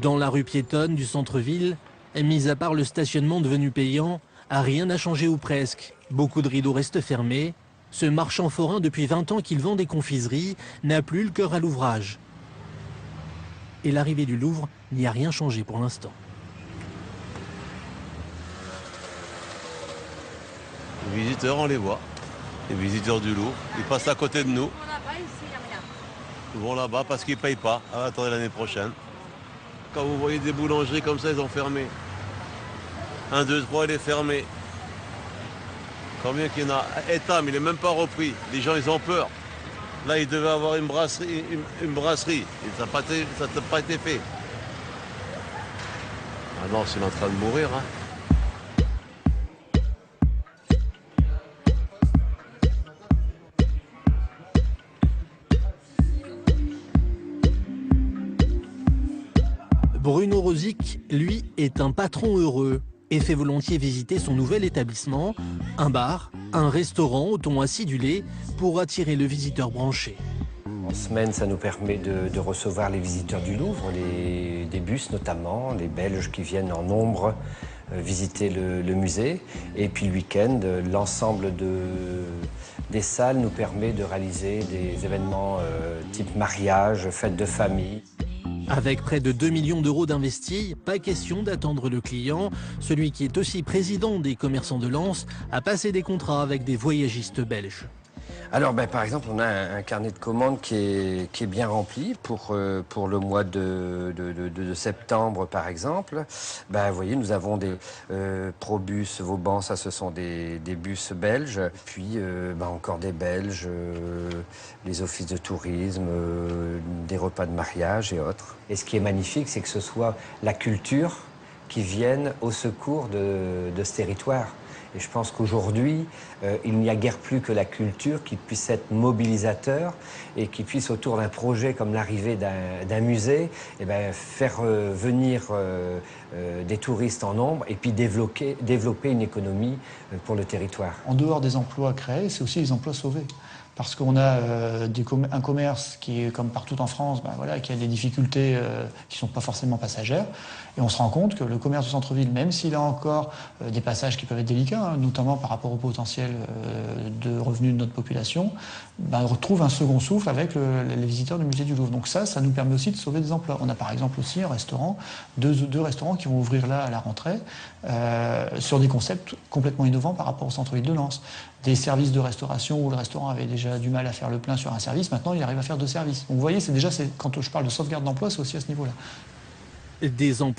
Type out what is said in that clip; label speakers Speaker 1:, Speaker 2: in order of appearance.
Speaker 1: Dans la rue piétonne du centre-ville, mis à part le stationnement devenu payant, rien n'a changé ou presque. Beaucoup de rideaux restent fermés. Ce marchand forain, depuis 20 ans qu'il vend des confiseries, n'a plus le cœur à l'ouvrage. Et l'arrivée du Louvre n'y a rien changé pour l'instant.
Speaker 2: Les visiteurs, on les voit. Les visiteurs du Louvre, ils passent à côté de nous. Ils vont là-bas parce qu'ils ne payent pas. Ah, attendez l'année prochaine. Quand vous voyez des boulangeries comme ça, ils ont fermé. 1, 2, 3, il est fermé. Combien qu'il y en a? État, mais il n'est même pas repris. Les gens, ils ont peur. Là, ils devaient avoir une brasserie. Et ça n'a pas été fait. Ah non, c'est en train de mourir. Hein.
Speaker 1: Bruno Rosic, lui, est un patron heureux et fait volontiers visiter son nouvel établissement, un bar, un restaurant au ton acidulé pour attirer le visiteur branché.
Speaker 3: En semaine, ça nous permet de recevoir les visiteurs du Louvre, des bus notamment, les Belges qui viennent en nombre visiter le musée. Et puis le week-end, l'ensemble des salles nous permet de réaliser des événements type mariage, fête de famille.
Speaker 1: Avec près de 2 millions d'euros d'investis, pas question d'attendre le client. Celui qui est aussi président des commerçants de Lens a passé des contrats avec des voyagistes belges.
Speaker 3: Alors, par exemple, on a un carnet de commandes qui est bien rempli pour le mois de septembre, par exemple. Vous voyez, nous avons des Probus, Vauban, ça ce sont des bus belges. Puis encore des Belges, les offices de tourisme, des repas de mariage et autres. Et ce qui est magnifique, c'est que ce soit la culture qui vienne au secours de ce territoire. Et je pense qu'aujourd'hui, il n'y a guère plus que la culture qui puisse être mobilisateur et qui puisse, autour d'un projet comme l'arrivée d'un musée, faire venir des touristes en nombre et puis développer une économie pour le territoire.
Speaker 4: En dehors des emplois créés, c'est aussi les emplois sauvés. Parce qu'on a un commerce qui est comme partout en France, qui a des difficultés qui ne sont pas forcément passagères. Et on se rend compte que le commerce du centre-ville, même s'il a encore des passages qui peuvent être délicats, notamment par rapport au potentiel de revenus de notre population, retrouve un second souffle avec les visiteurs du musée du Louvre. Donc ça nous permet aussi de sauver des emplois. On a par exemple aussi un restaurant, deux restaurants qui vont ouvrir là à la rentrée, sur des concepts complètement innovants par rapport au centre-ville de Lens. Des services de restauration où le restaurant avait déjà du mal à faire le plein sur un service, maintenant il arrive à faire 2 services. Donc vous voyez, quand je parle de sauvegarde d'emploi, c'est aussi à ce niveau-là.
Speaker 1: Des emplois